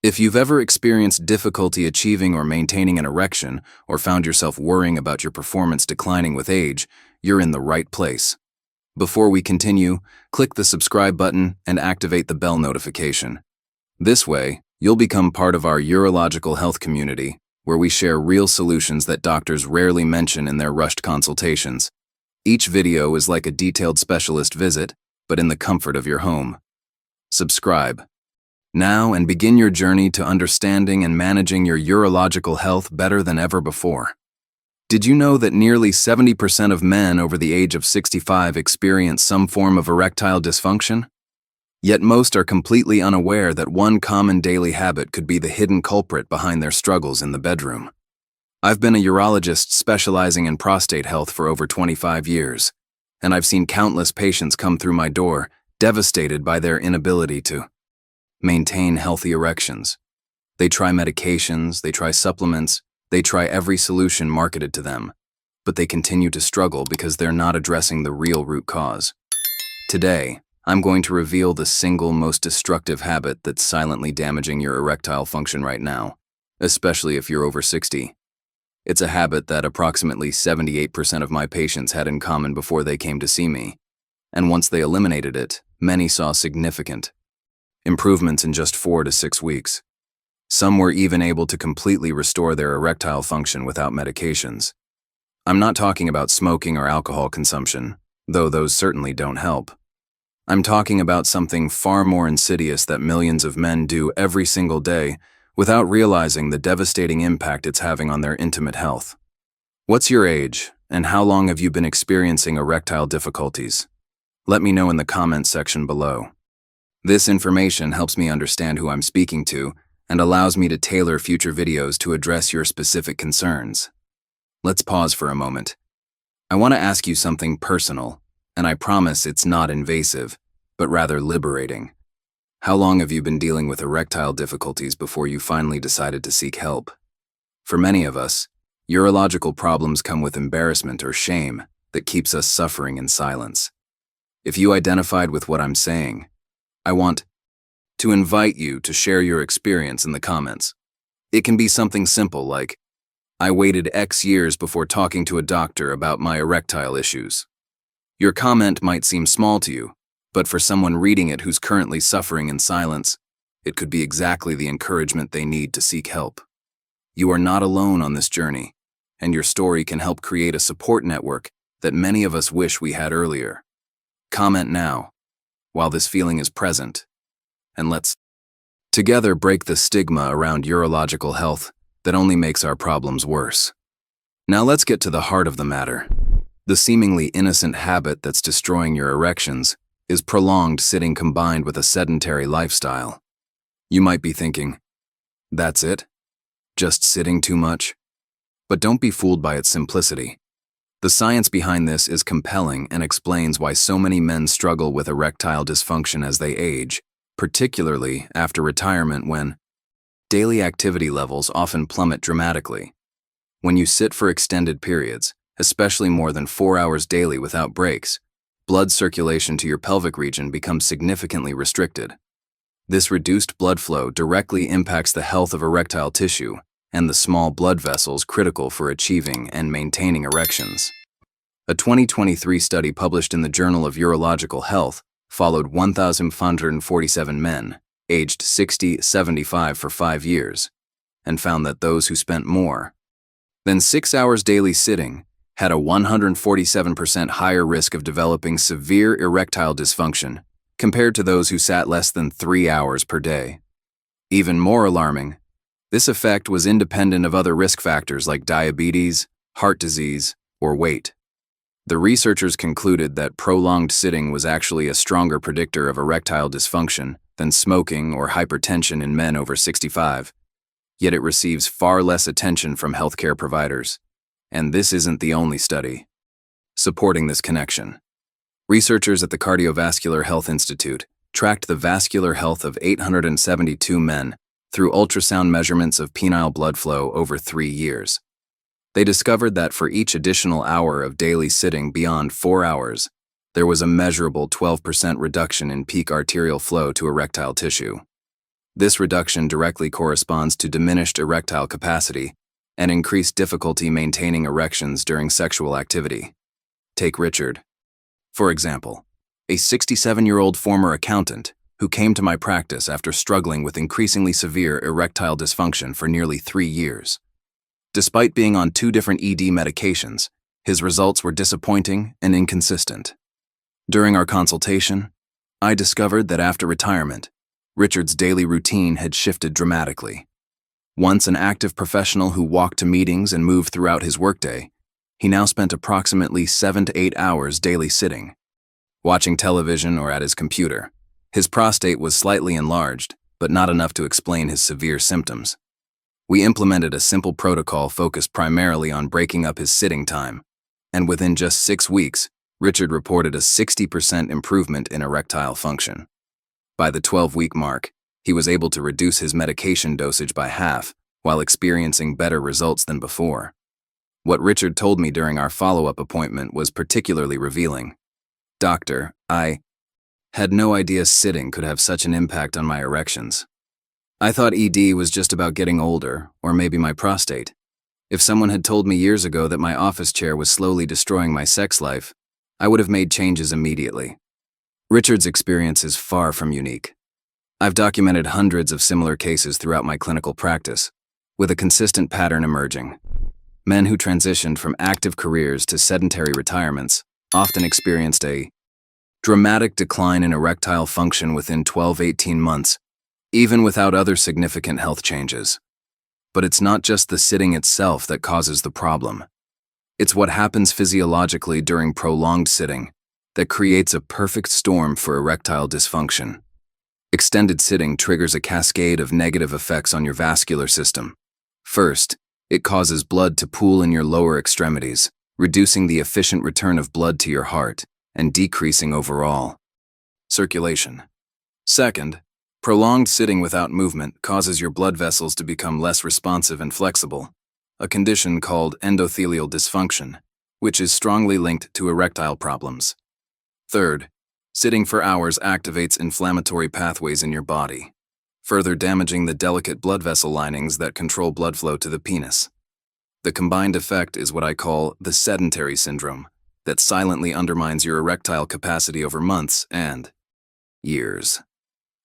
If you've ever experienced difficulty achieving or maintaining an erection, or found yourself worrying about your performance declining with age, you're in the right place. Before we continue, click the subscribe button and activate the bell notification. This way, you'll become part of our urological health community, where we share real solutions that doctors rarely mention in their rushed consultations. Each video is like a detailed specialist visit, but in the comfort of your home. Subscribe now and begin your journey to understanding and managing your urological health better than ever before. Did you know that nearly 70% of men over the age of 65 experience some form of erectile dysfunction? Yet most are completely unaware that one common daily habit could be the hidden culprit behind their struggles in the bedroom. I've been a urologist specializing in prostate health for over 25 years, and I've seen countless patients come through my door devastated by their inability to maintain healthy erections. They try medications, they try supplements, they try every solution marketed to them, but they continue to struggle because they're not addressing the real root cause. Today, I'm going to reveal the single most destructive habit that's silently damaging your erectile function right now, especially if you're over 60. It's a habit that approximately 78% of my patients had in common before they came to see me, and once they eliminated it, many saw significant improvements in just 4 to 6 weeks. Some were even able to completely restore their erectile function without medications. I'm not talking about smoking or alcohol consumption, though those certainly don't help. I'm talking about something far more insidious that millions of men do every single day without realizing the devastating impact it's having on their intimate health. What's your age, and how long have you been experiencing erectile difficulties? Let me know in the comments section below. This information helps me understand who I'm speaking to and allows me to tailor future videos to address your specific concerns. Let's pause for a moment. I want to ask you something personal, and I promise it's not invasive, but rather liberating. How long have you been dealing with erectile difficulties before you finally decided to seek help? For many of us, urological problems come with embarrassment or shame that keeps us suffering in silence. If you identified with what I'm saying, I want to invite you to share your experience in the comments. It can be something simple like, I waited X years before talking to a doctor about my erectile issues. Your comment might seem small to you, but for someone reading it who's currently suffering in silence, it could be exactly the encouragement they need to seek help. You are not alone on this journey, and your story can help create a support network that many of us wish we had earlier. Comment now, while this feeling is present, and let's together break the stigma around urological health that only makes our problems worse. Now let's get to the heart of the matter. The seemingly innocent habit that's destroying your erections is prolonged sitting combined with a sedentary lifestyle. You might be thinking, that's it? Just sitting too much? But don't be fooled by its simplicity. The science behind this is compelling and explains why so many men struggle with erectile dysfunction as they age, particularly after retirement when daily activity levels often plummet dramatically. When you sit for extended periods, especially more than 4 hours daily without breaks, blood circulation to your pelvic region becomes significantly restricted. This reduced blood flow directly impacts the health of erectile tissue and the small blood vessels critical for achieving and maintaining erections. A 2023 study published in the Journal of Urological Health followed 1,547 men, aged 60-75 for 5 years, and found that those who spent more than 6 hours daily sitting had a 147% higher risk of developing severe erectile dysfunction compared to those who sat less than 3 hours per day. Even more alarming, this effect was independent of other risk factors like diabetes, heart disease, or weight. The researchers concluded that prolonged sitting was actually a stronger predictor of erectile dysfunction than smoking or hypertension in men over 65, yet it receives far less attention from healthcare providers. And this isn't the only study supporting this connection. Researchers at the Cardiovascular Health Institute tracked the vascular health of 872 men through ultrasound measurements of penile blood flow over 3 years. They discovered that for each additional hour of daily sitting beyond 4 hours, there was a measurable 12% reduction in peak arterial flow to erectile tissue. This reduction directly corresponds to diminished erectile capacity and increased difficulty maintaining erections during sexual activity. Take Richard, for example, a 67-year-old former accountant who came to my practice after struggling with increasingly severe erectile dysfunction for nearly 3 years. Despite being on 2 different ED medications, his results were disappointing and inconsistent. During our consultation, I discovered that after retirement, Richard's daily routine had shifted dramatically. Once an active professional who walked to meetings and moved throughout his workday, he now spent approximately 7 to 8 hours daily sitting, watching television or at his computer. His prostate was slightly enlarged, but not enough to explain his severe symptoms. We implemented a simple protocol focused primarily on breaking up his sitting time, and within just 6 weeks, Richard reported a 60% improvement in erectile function. By the 12-week mark, he was able to reduce his medication dosage by half while experiencing better results than before. What Richard told me during our follow-up appointment was particularly revealing. "Doctor, I had no idea sitting could have such an impact on my erections. I thought ED was just about getting older, or maybe my prostate. If someone had told me years ago that my office chair was slowly destroying my sex life, I would have made changes immediately." Richard's experience is far from unique. I've documented hundreds of similar cases throughout my clinical practice, with a consistent pattern emerging. Men who transitioned from active careers to sedentary retirements often experienced a dramatic decline in erectile function within 12–18 months, even without other significant health changes. But it's not just the sitting itself that causes the problem. It's what happens physiologically during prolonged sitting that creates a perfect storm for erectile dysfunction. Extended sitting triggers a cascade of negative effects on your vascular system. First, it causes blood to pool in your lower extremities, reducing the efficient return of blood to your heart and decreasing overall circulation. Second, prolonged sitting without movement causes your blood vessels to become less responsive and flexible, a condition called endothelial dysfunction, which is strongly linked to erectile problems. Third, sitting for hours activates inflammatory pathways in your body, further damaging the delicate blood vessel linings that control blood flow to the penis. The combined effect is what I call the sedentary syndrome, that silently undermines your erectile capacity over months and years.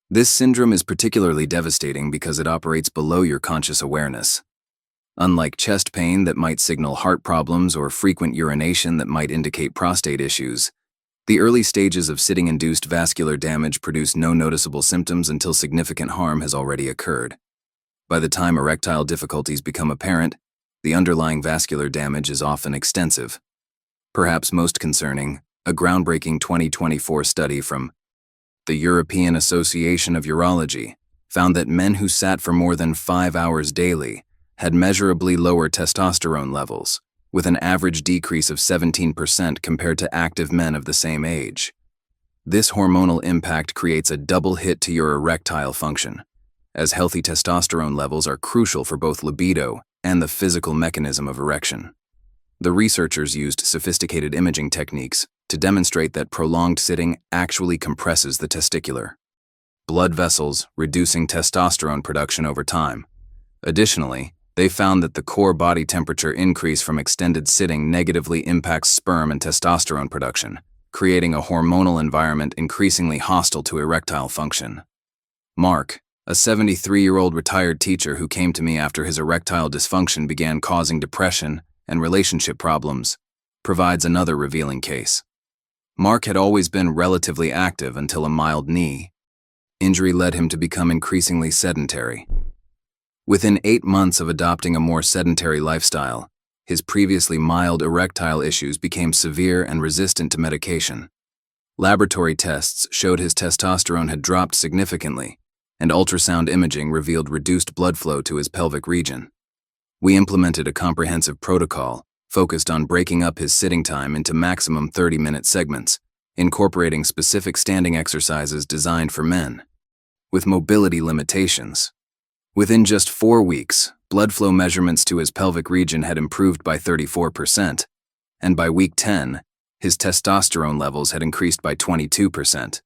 This syndrome is particularly devastating because it operates below your conscious awareness. Unlike chest pain that might signal heart problems or frequent urination that might indicate prostate issues, the early stages of sitting-induced vascular damage produce no noticeable symptoms until significant harm has already occurred. By the time erectile difficulties become apparent, the underlying vascular damage is often extensive. Perhaps most concerning, a groundbreaking 2024 study from the European Association of Urology found that men who sat for more than 5 hours daily had measurably lower testosterone levels, with an average decrease of 17% compared to active men of the same age. This hormonal impact creates a double hit to your erectile function, as healthy testosterone levels are crucial for both libido and the physical mechanism of erection. The researchers used sophisticated imaging techniques to demonstrate that prolonged sitting actually compresses the testicular blood vessels, reducing testosterone production over time. Additionally, they found that the core body temperature increase from extended sitting negatively impacts sperm and testosterone production, creating a hormonal environment increasingly hostile to erectile function. Mark, a 73-year-old retired teacher who came to me after his erectile dysfunction began causing depression and relationship problems, provides another revealing case. Mark had always been relatively active until a mild knee injury led him to become increasingly sedentary. Within 8 months of adopting a more sedentary lifestyle, his previously mild erectile issues became severe and resistant to medication. Laboratory tests showed his testosterone had dropped significantly, and ultrasound imaging revealed reduced blood flow to his pelvic region. We implemented a comprehensive protocol focused on breaking up his sitting time into maximum 30-minute segments, incorporating specific standing exercises designed for men with mobility limitations. Within just 4 weeks, blood flow measurements to his pelvic region had improved by 34%, and by week 10, his testosterone levels had increased by 22%.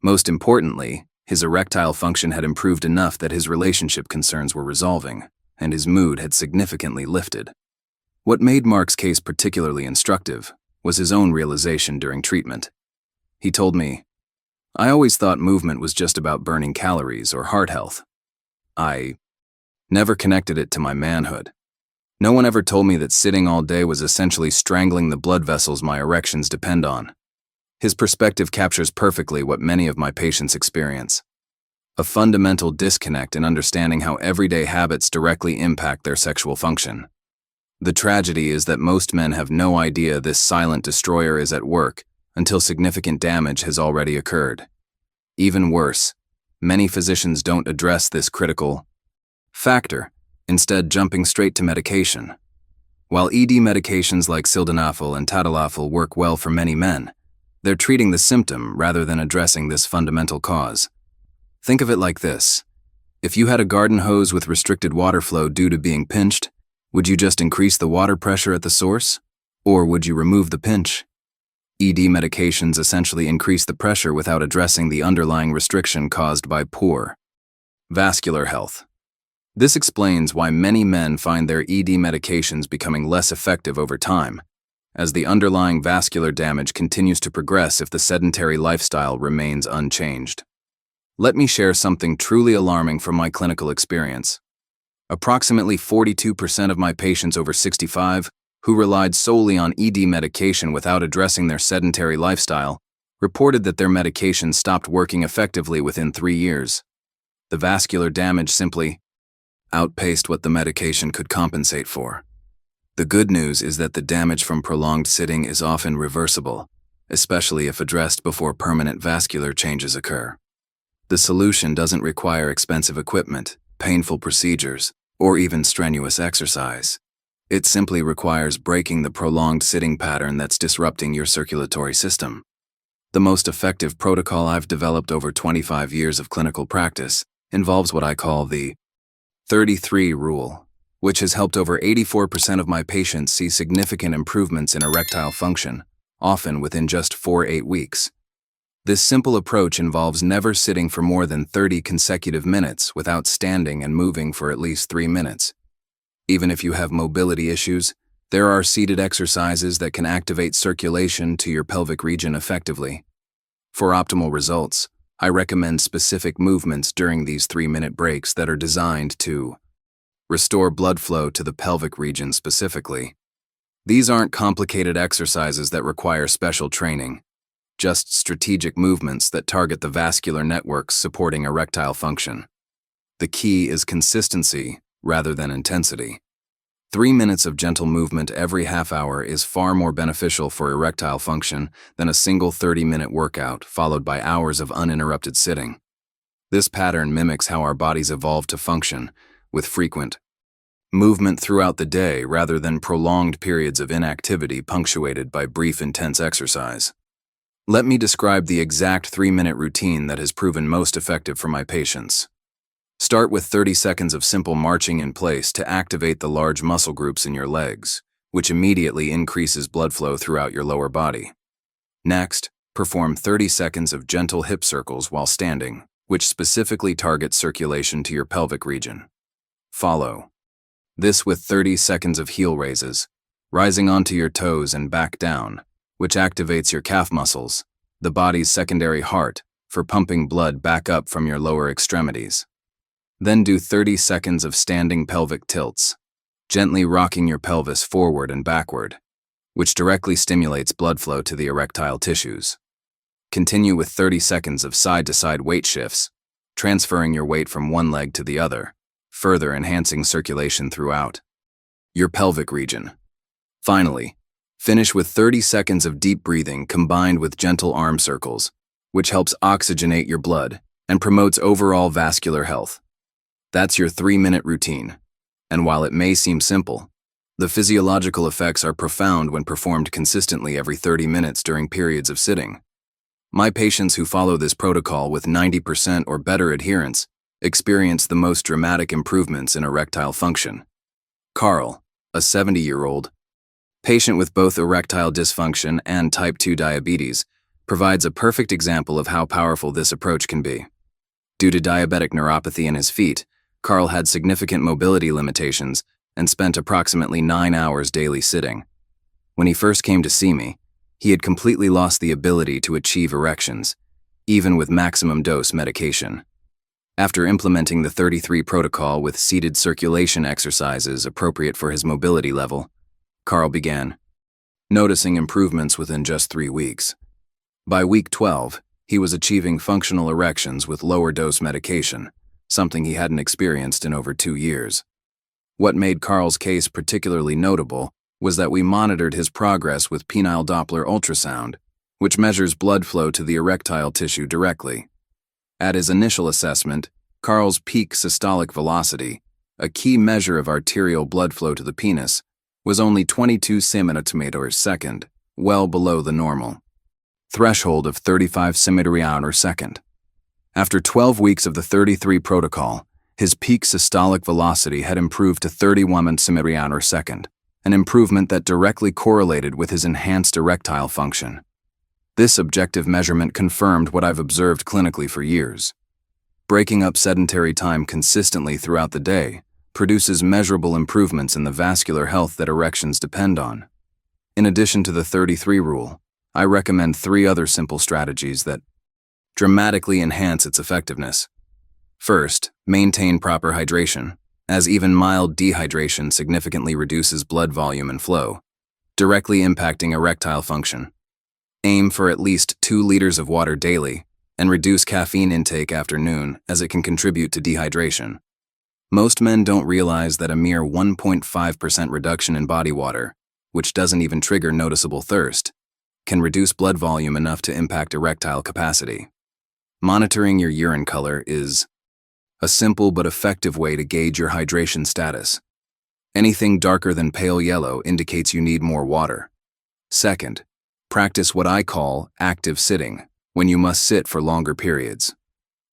Most importantly, His erectile function had improved enough that his relationship concerns were resolving, and his mood had significantly lifted. What made Mark's case particularly instructive was his own realization during treatment. He told me, "I always thought movement was just about burning calories or heart health. I never connected it to my manhood. No one ever told me that sitting all day was essentially strangling the blood vessels my erections depend on." His perspective captures perfectly what many of my patients experience: a fundamental disconnect in understanding how everyday habits directly impact their sexual function. The tragedy is that most men have no idea this silent destroyer is at work until significant damage has already occurred. Even worse, many physicians don't address this critical factor, instead jumping straight to medication. While ED medications like sildenafil and tadalafil work well for many men, they're treating the symptom rather than addressing this fundamental cause. Think of it like this: if you had a garden hose with restricted water flow due to being pinched, would you just increase the water pressure at the source? Or would you remove the pinch? ED medications essentially increase the pressure without addressing the underlying restriction caused by poor vascular health. This explains why many men find their ED medications becoming less effective over time, as the underlying vascular damage continues to progress if the sedentary lifestyle remains unchanged. Let me share something truly alarming from my clinical experience. Approximately 42% of my patients over 65 who relied solely on ED medication without addressing their sedentary lifestyle reported that their medication stopped working effectively within 3 years. The vascular damage simply outpaced what the medication could compensate for. The good news is that the damage from prolonged sitting is often reversible, especially if addressed before permanent vascular changes occur. The solution doesn't require expensive equipment, painful procedures, or even strenuous exercise. It simply requires breaking the prolonged sitting pattern that's disrupting your circulatory system. The most effective protocol I've developed over 25 years of clinical practice involves what I call the 33 rule, which has helped over 84% of my patients see significant improvements in erectile function, often within just 4-8 weeks. This simple approach involves never sitting for more than 30 consecutive minutes without standing and moving for at least 3 minutes. Even if you have mobility issues, there are seated exercises that can activate circulation to your pelvic region effectively. For optimal results, I recommend specific movements during these 3-minute breaks that are designed to restore blood flow to the pelvic region specifically. These aren't complicated exercises that require special training, just strategic movements that target the vascular networks supporting erectile function. The key is consistency rather than intensity. 3 minutes of gentle movement every half hour is far more beneficial for erectile function than a single 30-minute workout followed by hours of uninterrupted sitting. This pattern mimics how our bodies evolved to function, with frequent movement throughout the day rather than prolonged periods of inactivity punctuated by brief intense exercise. Let me describe the exact 3-minute routine that has proven most effective for my patients. Start with 30 seconds of simple marching in place to activate the large muscle groups in your legs, which immediately increases blood flow throughout your lower body. Next, perform 30 seconds of gentle hip circles while standing, which specifically targets circulation to your pelvic region. Follow this with 30 seconds of heel raises, rising onto your toes and back down, which activates your calf muscles, the body's secondary heart, for pumping blood back up from your lower extremities. Then do 30 seconds of standing pelvic tilts, gently rocking your pelvis forward and backward, which directly stimulates blood flow to the erectile tissues. Continue with 30 seconds of side-to-side weight shifts, transferring your weight from one leg to the other, further enhancing circulation throughout your pelvic region. Finally, finish with 30 seconds of deep breathing combined with gentle arm circles, which helps oxygenate your blood and promotes overall vascular health. That's your 3-minute routine. And while it may seem simple, the physiological effects are profound when performed consistently every 30 minutes during periods of sitting. My patients who follow this protocol with 90% or better adherence experience the most dramatic improvements in erectile function. Carl, a 70-year-old patient with both erectile dysfunction and type 2 diabetes, provides a perfect example of how powerful this approach can be. Due to diabetic neuropathy in his feet, Carl had significant mobility limitations and spent approximately 9 hours daily sitting. When he first came to see me, he had completely lost the ability to achieve erections, even with maximum dose medication. After implementing the 33 protocol with seated circulation exercises appropriate for his mobility level, Carl began noticing improvements within just 3 weeks. By week 12, he was achieving functional erections with lower dose medication, something he hadn't experienced in over 2 years. What made Carl's case particularly notable was that we monitored his progress with penile Doppler ultrasound, which measures blood flow to the erectile tissue directly. At his initial assessment, Carl's peak systolic velocity, a key measure of arterial blood flow to the penis, was only 22 cm/second, well below the normal threshold of 35 cm/second. After 12 weeks of the 33 protocol, his peak systolic velocity had improved to 31 cm/second, an improvement that directly correlated with his enhanced erectile function. This objective measurement confirmed what I've observed clinically for years. Breaking up sedentary time consistently throughout the day produces measurable improvements in the vascular health that erections depend on. In addition to the 33 rule, I recommend 3 other simple strategies that dramatically enhance its effectiveness. First, maintain proper hydration, as even mild dehydration significantly reduces blood volume and flow, directly impacting erectile function. Aim for at least 2 liters of water daily, and reduce caffeine intake after noon, as it can contribute to dehydration. Most men don't realize that a mere 1.5% reduction in body water, which doesn't even trigger noticeable thirst, can reduce blood volume enough to impact erectile capacity. Monitoring your urine color is a simple but effective way to gauge your hydration status. Anything darker than pale yellow indicates you need more water. Second, practice what I call active sitting, when you must sit for longer periods.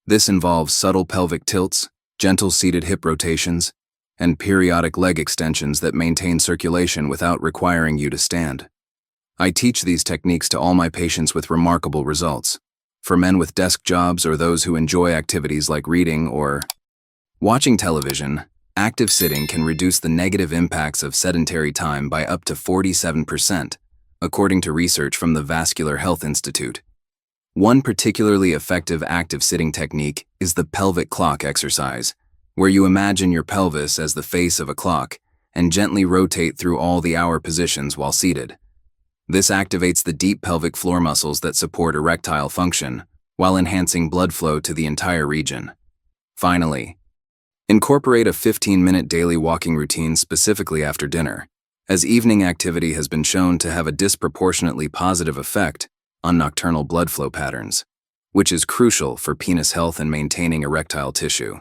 This involves subtle pelvic tilts, gentle seated hip rotations, and periodic leg extensions that maintain circulation without requiring you to stand. I teach these techniques to all my patients with remarkable results. For men with desk jobs or those who enjoy activities like reading or watching television, active sitting can reduce the negative impacts of sedentary time by up to 47%, according to research from the Vascular Health Institute. One particularly effective active sitting technique is the pelvic clock exercise, where you imagine your pelvis as the face of a clock and gently rotate through all the hour positions while seated. This activates the deep pelvic floor muscles that support erectile function, while enhancing blood flow to the entire region. Finally, incorporate a 15-minute daily walking routine specifically after dinner, as evening activity has been shown to have a disproportionately positive effect on nocturnal blood flow patterns, which is crucial for penis health and maintaining erectile tissue.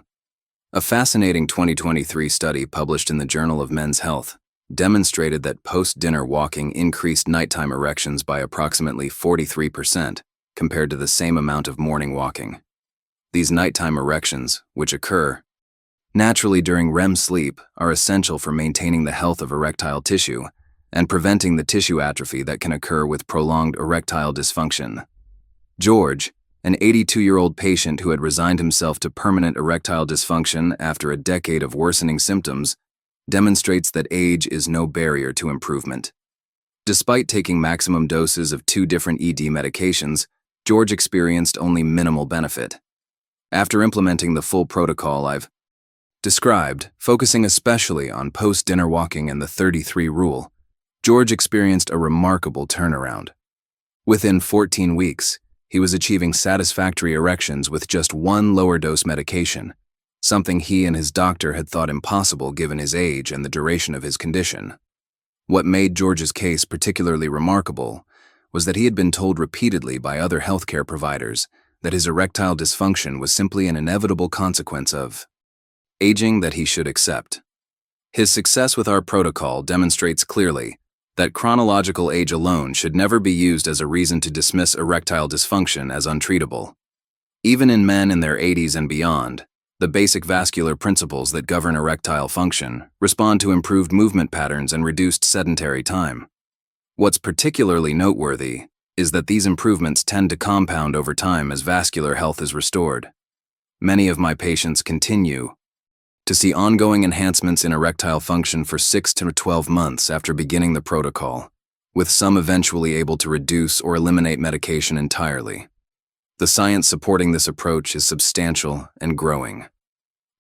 A fascinating 2023 study published in the Journal of Men's Health demonstrated that post-dinner walking increased nighttime erections by approximately 43% compared to the same amount of morning walking. These nighttime erections, which occur naturally during REM sleep, are essential for maintaining the health of erectile tissue and preventing the tissue atrophy that can occur with prolonged erectile dysfunction. George, an 82-year-old patient who had resigned himself to permanent erectile dysfunction after a decade of worsening symptoms, demonstrates that age is no barrier to improvement. Despite taking maximum doses of 2 different ED medications, George experienced only minimal benefit. After implementing the full protocol I've described, focusing especially on post-dinner walking and the 33 rule, George experienced a remarkable turnaround. Within 14 weeks, he was achieving satisfactory erections with just 1 lower dose medication, something he and his doctor had thought impossible given his age and the duration of his condition. What made George's case particularly remarkable was that he had been told repeatedly by other healthcare providers that his erectile dysfunction was simply an inevitable consequence of aging that he should accept. His success with our protocol demonstrates clearly that chronological age alone should never be used as a reason to dismiss erectile dysfunction as untreatable. Even in men in their 80s and beyond, the basic vascular principles that govern erectile function respond to improved movement patterns and reduced sedentary time. What's particularly noteworthy is that these improvements tend to compound over time as vascular health is restored. many of my patients continue to see ongoing enhancements in erectile function for 6 to 12 months after beginning the protocol, with some eventually able to reduce or eliminate medication entirely. The science supporting this approach is substantial and growing.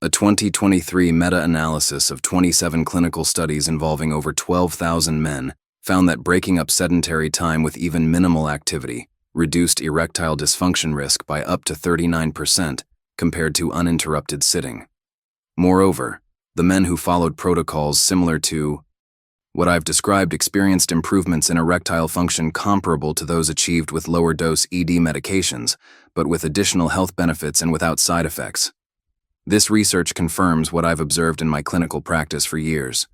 A 2023 meta-analysis of 27 clinical studies involving over 12,000 men found that breaking up sedentary time with even minimal activity reduced erectile dysfunction risk by up to 39% compared to uninterrupted sitting. Moreover, the men who followed protocols similar to what I've described experienced improvements in erectile function comparable to those achieved with lower-dose ED medications, but with additional health benefits and without side effects. This research confirms what I've observed in my clinical practice for years.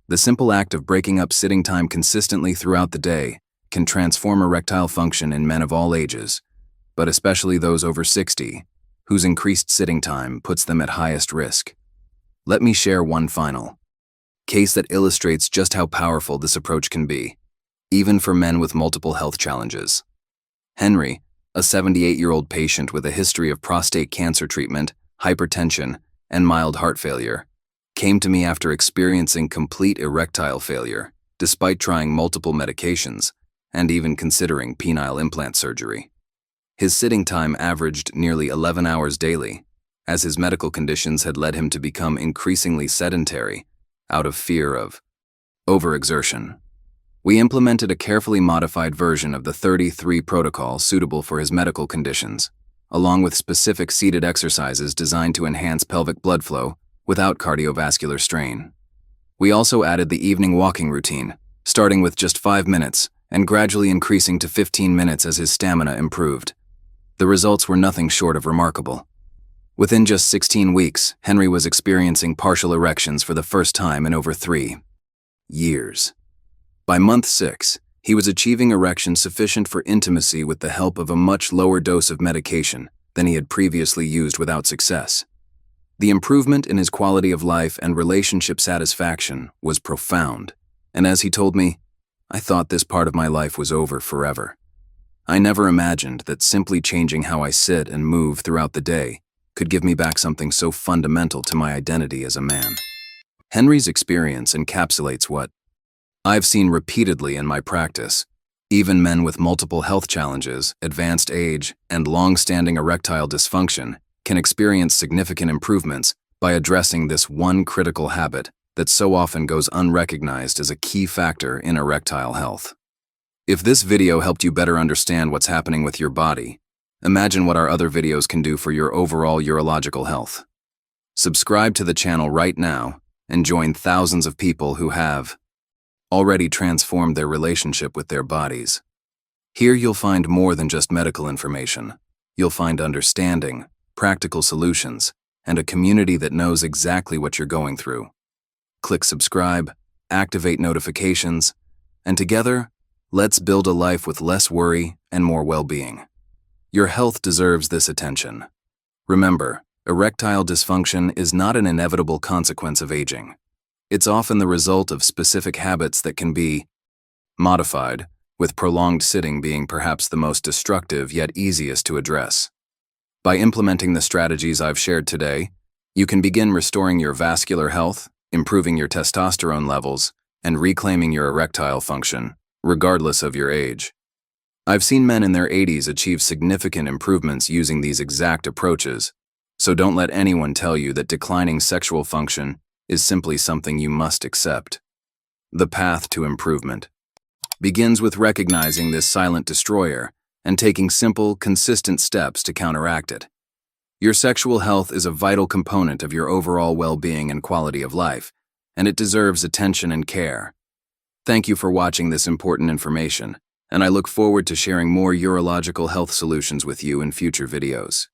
The simple act of breaking up sitting time consistently throughout the day can transform erectile function in men of all ages, but especially those over 60, whose increased sitting time puts them at highest risk. Let me share one final case that illustrates just how powerful this approach can be, even for men with multiple health challenges. Henry, a 78-year-old patient with a history of prostate cancer treatment, hypertension, and mild heart failure, came to me after experiencing complete erectile failure, despite trying multiple medications and even considering penile implant surgery. His sitting time averaged nearly 11 hours daily, as his medical conditions had led him to become increasingly sedentary out of fear of overexertion. We implemented a carefully modified version of the 33 protocol suitable for his medical conditions, along with specific seated exercises designed to enhance pelvic blood flow without cardiovascular strain. We also added the evening walking routine, starting with just 5 minutes and gradually increasing to 15 minutes as his stamina improved. The results were nothing short of remarkable. Within just 16 weeks, Henry was experiencing partial erections for the first time in over 3 years. By month 6, he was achieving erections sufficient for intimacy with the help of a much lower dose of medication than he had previously used without success. The improvement in his quality of life and relationship satisfaction was profound, and as he told me, I thought this part of my life was over forever. I never imagined that simply changing how I sit and move throughout the day could give me back something so fundamental to my identity as a man. Henry's experience encapsulates what I've seen repeatedly in my practice. Even men with multiple health challenges, advanced age, and long-standing erectile dysfunction can experience significant improvements by addressing this one critical habit that so often goes unrecognized as a key factor in erectile health. If this video helped you better understand what's happening with your body, imagine what our other videos can do for your overall urological health. Subscribe to the channel right now and join thousands of people who have already transformed their relationship with their bodies. Here you'll find more than just medical information. You'll find understanding, practical solutions, and a community that knows exactly what you're going through. Click subscribe, activate notifications, and together, let's build a life with less worry and more well-being. Your health deserves this attention. Remember, erectile dysfunction is not an inevitable consequence of aging. It's often the result of specific habits that can be modified, with prolonged sitting being perhaps the most destructive yet easiest to address. By implementing the strategies I've shared today, you can begin restoring your vascular health, improving your testosterone levels, and reclaiming your erectile function, regardless of your age. I've seen men in their 80s achieve significant improvements using these exact approaches, so don't let anyone tell you that declining sexual function is simply something you must accept. The path to improvement begins with recognizing this silent destroyer and taking simple, consistent steps to counteract it. Your sexual health is a vital component of your overall well-being and quality of life, and it deserves attention and care. Thank you for watching this important information, and I look forward to sharing more urological health solutions with you in future videos.